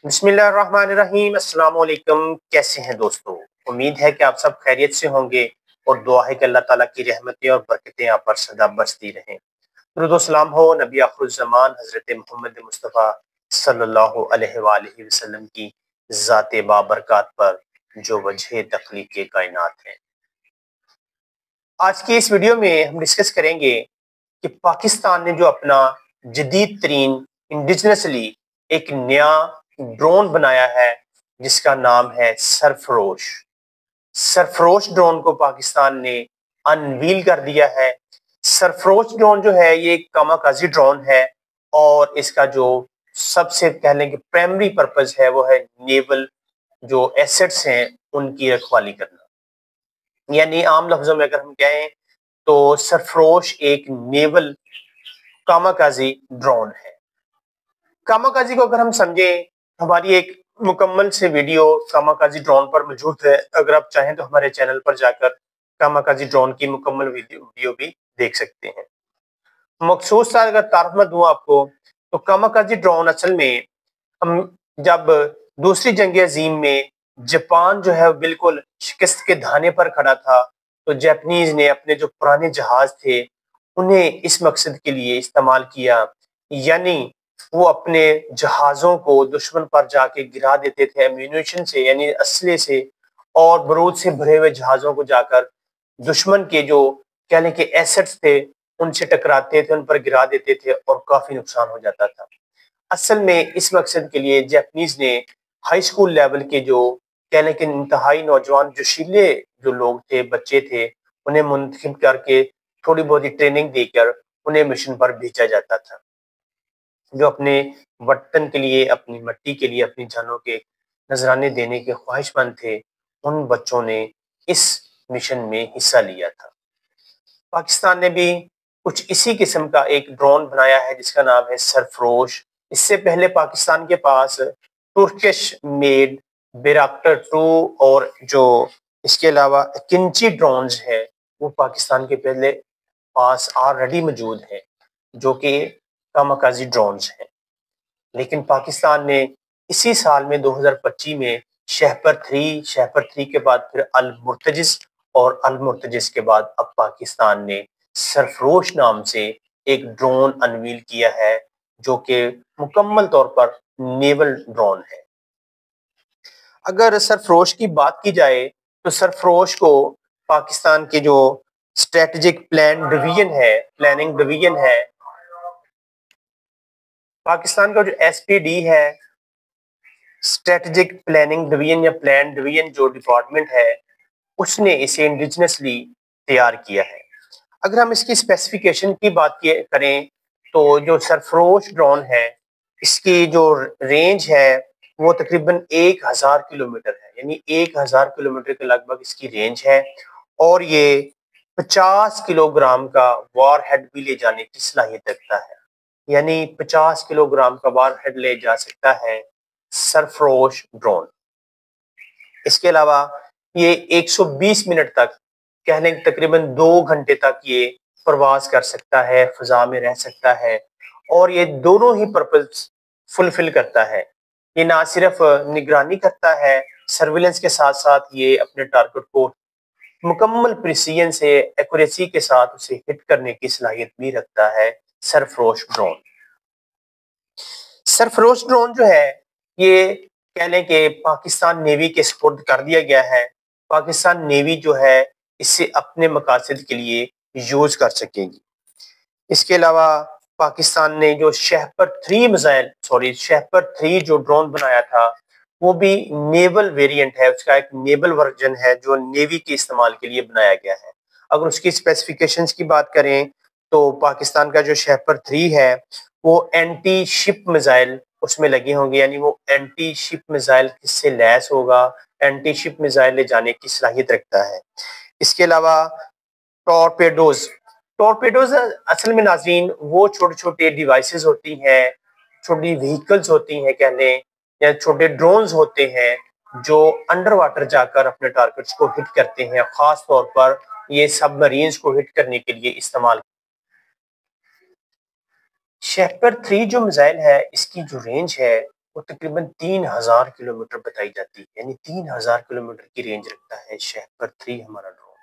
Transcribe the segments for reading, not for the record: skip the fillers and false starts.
बिस्मिल्लाहिर्रहमानिर्रहीम। अस्सलाम वालेकुम। कैसे हैं दोस्तों? उम्मीद है कि आप सब खैरियत से होंगे और दुआ है कि अल्लाह ताला की रहमतें और बरकतें आप पर सदा बरसती रहें। दुरूद व सलाम हो नबी आखिरुज़्ज़मान हज़रत मोहम्मद मुस्तफ़ा सल्लल्लाहु अलैहि वालैहि वसल्लम की ज़ात बाबरकत पर जो वजह तख्लीक़ कायनात है। आज की इस वीडियो में हम डिस्कस करेंगे कि पाकिस्तान ने जो अपना जदीद तरीन इंडिजिनसली एक नया ड्रोन बनाया है जिसका नाम है सरफरोश। सरफरोश ड्रोन को पाकिस्तान ने अनवील कर दिया है। सरफरोश ड्रोन जो है ये एक कामाकाजी ड्रोन है और इसका जो सबसे कह लें कि प्राइमरी पर्पस है वो है नेवल जो एसेट्स हैं उनकी रखवाली करना। यानी आम लफ्जों में अगर हम कहें तो सरफरोश एक नेवल कामाकाजी ड्रोन है। कामाकाजी को अगर हम समझें, हमारी एक मुकम्मल से वीडियो कामाकाजी ड्रोन पर मौजूद है। अगर आप चाहें तो हमारे चैनल पर जाकर कामाकाजी ड्रोन की मुकम्मल वीडियो भी देख सकते हैं। मखसूस सा अगर तारफ मैं दूं आपको, तो कामाकाजी ड्रोन असल में हम जब दूसरी जंग अजीम में जापान जो है बिल्कुल शिकस्त के धाने पर खड़ा था, तो जापानीज ने अपने जो पुराने जहाज थे उन्हें इस मकसद के लिए इस्तेमाल किया। यानी वो अपने जहाज़ों को दुश्मन पर जाके गिरा देते थे एम्यूनिशन से, यानी असले से और बारूद से भरे हुए जहाज़ों को जाकर दुश्मन के जो कह लें कि एसेट्स थे उनसे टकराते थे, उन पर गिरा देते थे और काफ़ी नुकसान हो जाता था। असल में इस मकसद के लिए जापानीज ने हाई स्कूल लेवल के जो कह लें कि इंतहाई नौजवान जोशीले जो लोग थे, बच्चे थे, उन्हें मुंतखब करके थोड़ी बहुत ही ट्रेनिंग देकर उन्हें मिशन पर भेजा जाता था। जो अपने वतन के लिए, अपनी मिट्टी के लिए, अपनी जानों के नजराने देने के ख्वाहिशमंद थे, उन बच्चों ने इस मिशन में हिस्सा लिया था। पाकिस्तान ने भी कुछ इसी किस्म का एक ड्रोन बनाया है जिसका नाम है सरफरोश। इससे पहले पाकिस्तान के पास तुर्किश मेड बैराक्टर 2 और जो इसके अलावा किंची ड्रोन्स है वो पाकिस्तान के पहले पास ऑलरेडी मौजूद हैं जो कि कामाकाजी ड्रोन्स हैं। लेकिन पाकिस्तान ने इसी साल में 2025 में शहपर 3 के बाद फिर अल मुर्तजिस और अल मुर्तजिस के बाद अब पाकिस्तान ने सरफरोश नाम से एक ड्रोन अनवील किया है जो कि मुकम्मल तौर पर नेवल ड्रोन है। अगर सरफरोश की बात की जाए तो सरफरोश को पाकिस्तान के जो स्ट्रेटेजिक प्लानिंग डिवीजन है, पाकिस्तान का जो एसपीडी है, स्ट्रेटेजिक प्लानिंग डिवीजन या प्लान डिवीजन जो डिपार्टमेंट है, उसने इसे इंडिजिनसली तैयार किया है। अगर हम इसकी स्पेसिफिकेशन की बात करें तो जो सरफरोश ड्रोन है इसकी जो रेंज है वो तकरीबन 1000 किलोमीटर है, यानी 1000 किलोमीटर के लगभग इसकी रेंज है और ये 50 किलोग्राम का वार हेड भी ले जाने की सलाहियत रखता है। यानी 50 किलोग्राम का वार हेड ले जा सकता है सरफरोश ड्रोन। इसके अलावा ये 120 मिनट तक कह लें तकरीबन 2 घंटे तक ये प्रवास कर सकता है, फिजा में रह सकता है और ये दोनों ही पर्पस फुलफिल करता है। ये ना सिर्फ निगरानी करता है, सर्विलेंस के साथ साथ ये अपने टारगेट को मुकम्मल प्रिसीजन से, एक्यूरेसी के साथ उसे हिट करने की सलाहियत भी रखता है सरफरोश ड्रोन। सरफरोश ड्रोन जो है ये कह लें कि पाकिस्तान नेवी के सपुर्द कर दिया गया है। पाकिस्तान नेवी जो है इसे अपने मकासद के लिए यूज कर सकेगी। इसके अलावा पाकिस्तान ने जो शहपर 3 जो ड्रोन बनाया था वो भी नेवल वेरिएंट है, उसका एक नेवल वर्जन है जो नेवी के इस्तेमाल के लिए बनाया गया है। अगर उसकी स्पेसिफिकेशंस की बात करें तो पाकिस्तान का जो शहपर 3 है वो एंटी शिप मिसाइल उसमें लगे होंगे, यानी वो एंटी शिप मिसाइल से लैस होगा, एंटी शिप मिसाइल ले जाने की सलाहियत रखता है। इसके अलावा टॉर्पेडोज टॉर्पेडोज असल में नाज़रीन वो छोटे छोटे डिवाइसेस होती हैं, छोटी व्हीकल्स होती हैं कह लें, या छोटे ड्रोन्स होते हैं जो अंडर वाटर जाकर अपने टारगेट्स को हिट करते हैं। खास तौर पर ये सबमरीन्स को हिट करने के लिए इस्तेमाल। शहपर 3 जो मिसाइल है इसकी जो रेंज है وہ تقریباً 3000 کلومیٹر بتائی جاتی ہے، یعنی 3000 کلومیٹر کی رینج رکھتا ہے شہپر 3 ہمارا ڈرون۔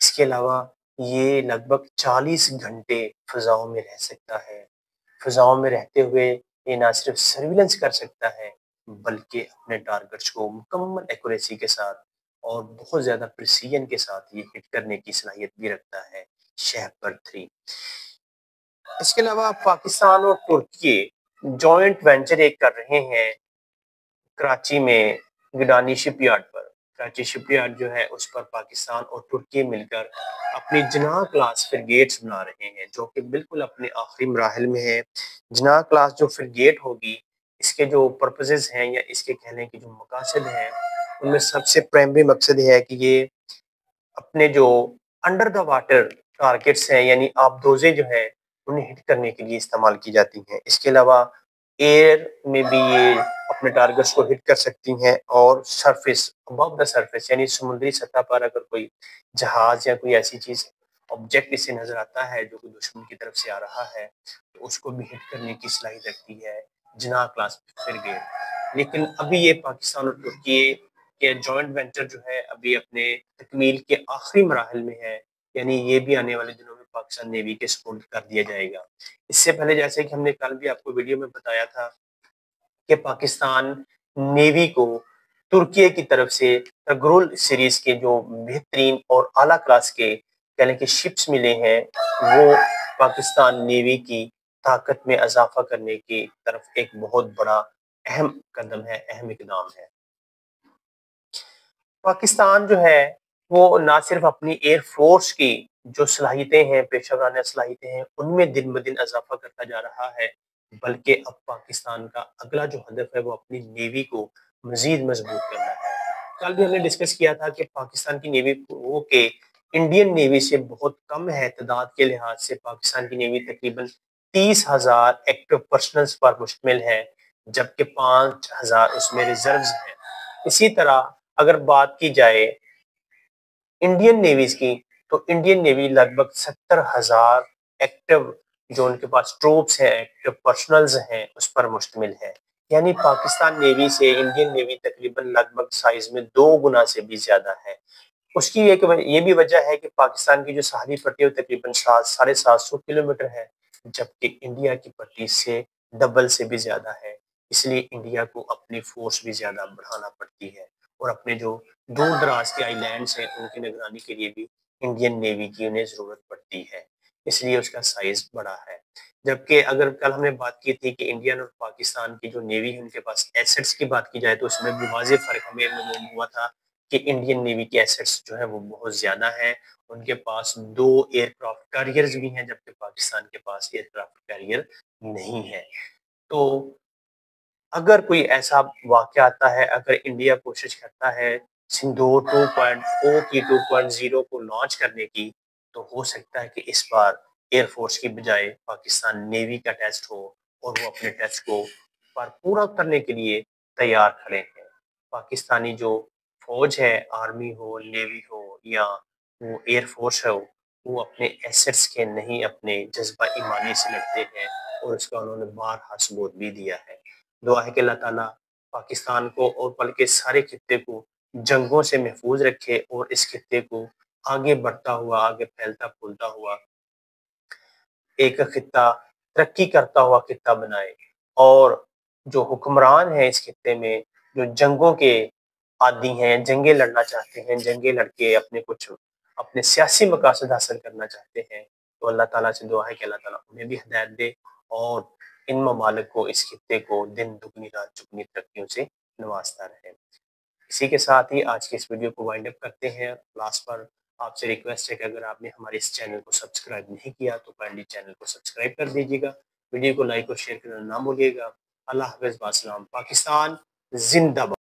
اس کے علاوہ یہ لگ بھگ 40 گھنٹے فضاؤں میں رہ سکتا ہے۔ فضاؤں میں رہتے ہوئے یہ نہ صرف سرویلنس کر سکتا ہے بلکہ اپنے ٹارگٹس کو مکمل ایکوریسی کے ساتھ اور بہت زیادہ پریسیجن کے ساتھ یہ ہٹ کرنے کی صلاحیت بھی رکھتا ہے شہپر 3۔ اس کے علاوہ پاکستان اور ترکی جوائنٹ وینچر ایک کر رہے ہیں کراچی میں گڈانی شپ یارڈ پر۔ کراچی شپ یارڈ جو ہے اس پر پاکستان اور ترکی مل کر اپنی جناح کلاس فرگیٹس بنا رہے ہیں، جو کہ بالکل اپنے آخری مراحل میں ہے۔ جناح کلاس جو فرگیٹ ہوگی، اس کے جو پرپزز ہیں یا اس کے کہنے کے جو مقاصد ہیں، ان میں سب سے پرائمری مقصد یہ ہے کہ یہ اپنے جو انڈر دا واٹر ٹارگٹس ہیں یعنی آبدوزیں جو ہیں انہیں ہٹ کرنے کے لیے استعمال کی جاتی ہیں۔ اس کے علاوہ ایئر میں بھی یہ اپنے ٹارگٹس کو ہٹ کر سکتی ہیں، اور سرفیس ابو دا سرفیس یعنی سمندری سطح پر اگر کوئی جہاز یا کوئی ایسی چیز آبجیکٹ اسے نظر آتا ہے جو کہ دشمن کی طرف سے آ رہا ہے تو اس کو بھی ہٹ کرنے کی صلاحیت رکھتی ہے جناح کلاس فرگیٹ۔ لیکن ابھی یہ پاکستان اور ترکی کے جوائنٹ وینچر جو ہے ابھی اپنے تکمیل کے آخری مراحل میں ہے، یعنی یہ بھی آنے والے دنوں میں پاکستان نیوی کے سپورٹ کر دیا جائے گا۔ اس سے پہلے جیسے کہ ہم نے کل بھی آپ کو ویڈیو میں بتایا تھا کہ پاکستان نیوی کو ترکی کی طرف سے تگرل سیریز کے جو بہترین اور اعلیٰ کلاس کے یعنی کہ شپس ملے ہیں، وہ پاکستان نیوی کی طاقت میں اضافہ کرنے کی طرف ایک بہت بڑا اہم قدم ہے، اہم اقدام ہے۔ پاکستان جو ہے وہ نہ صرف اپنی ایئر فورس کی جو صلاحیتیں ہیں، پیشہ ورانہ صلاحیتیں ہیں، ان میں دن بدن اضافہ کرتا جا رہا ہے، بلکہ اب پاکستان کا اگلا جو ہدف ہے وہ اپنی نیوی کو مزید مضبوط کرنا ہے۔ کل بھی ہم نے ڈسکس کیا تھا کہ پاکستان کی نیوی وہ کہ انڈین نیوی سے بہت کم ہے، تعداد کے لحاظ سے پاکستان کی نیوی تقریباً 30,000 ایکٹیو پرسنلز پر مشتمل ہے، جبکہ 5,000 اس میں ریزروز ہیں۔ اسی طرح اگر بات کی جائے انڈین نیویز کی تو انڈین نیوی لگ بھگ 70,000 ایکٹیو جو ان کے پاس ٹروپس ہیں، ایکٹیو پرسنلز ہیں، اس پر مشتمل ہے۔ یعنی پاکستان نیوی سے انڈین نیوی تقریباً لگ بھگ سائز میں 2 گنا سے بھی زیادہ ہے۔ اس کی یہ بھی وجہ ہے کہ پاکستان کی جو ساحلی پٹی ہے وہ تقریباً 750 کلومیٹر ہے، جبکہ انڈیا کی پٹی سے ڈبل سے بھی زیادہ ہے۔ اس لیے انڈیا کو اپنی فورس بھی زیادہ بڑھانا پڑتی ہے، اور اپنے جو دور دراز کے آئی لینڈس ہیں ان کی نگرانی کے لیے بھی انڈین نیوی کی انہیں ضرورت پڑتی ہے، اس لیے اس کا سائز بڑا ہے۔ جبکہ اگر کل ہم نے بات کی تھی کہ انڈین اور پاکستان کی جو نیوی ہے ان کے پاس ایسٹس کی بات کی جائے تو اس میں بھی واضح فرق ہمیں معلوم ہوا تھا کہ انڈین نیوی کے ایسٹس جو ہے وہ بہت زیادہ ہیں۔ ان کے پاس 2 ایئر کرافٹ کیریئرز بھی ہیں، جبکہ پاکستان کے پاس ایئر کرافٹ کیریئر نہیں ہے۔ تو اگر کوئی ایسا واقعہ آتا ہے، اگر انڈیا کوشش کرتا ہے سندور 2.0 کی 2.0 کو لانچ کرنے کی، تو ہو سکتا ہے کہ اس بار ایئر فورس کی بجائے پاکستان نیوی کا ٹیسٹ ہو اور وہ اپنے ٹیسٹ کو پر پورا کرنے کے لیے تیار کھڑے ہیں۔ پاکستانی جو فوج ہے، آرمی ہو، نیوی ہو یا وہ ایئر فورس ہو، وہ اپنے ایسٹس کے نہیں اپنے جذبہ ایمانی سے لڑتے ہیں، اور اس کا انہوں نے بارہا ثبوت بھی دیا ہے۔ دعا ہے کہ اللہ تعالیٰ پاکستان کو اور بلکہ سارے خطے کو جنگوں سے محفوظ رکھے، اور اس خطے کو آگے بڑھتا ہوا، آگے پھیلتا پھولتا ہوا ایک خطہ، ترقی کرتا ہوا خطہ بنائے، اور جو حکمران ہیں اس خطے میں جو جنگوں کے عادی ہیں، جنگیں لڑنا چاہتے ہیں، جنگیں لڑ کے اپنے سیاسی مقاصد حاصل کرنا چاہتے ہیں، تو اللہ تعالیٰ سے دعا ہے کہ اللہ تعالیٰ انہیں بھی ہدایت دے اور ان ممالک کو، اس خطے کو دن دگنی رات چگنی ترقیوں سے نوازتا رہے۔ اسی کے ساتھ ہی آج کے اس ویڈیو کو وائنڈ اپ کرتے ہیں۔ لاسٹ پر آپ سے ریکویسٹ ہے کہ اگر آپ نے ہمارے اس چینل کو سبسکرائب نہیں کیا تو کائنڈلی چینل کو سبسکرائب کر دیجیے گا، ویڈیو کو لائک اور شیئر کرنا نہ بھولیے گا۔ اللہ حافظ، السلام، پاکستان زندہ باد۔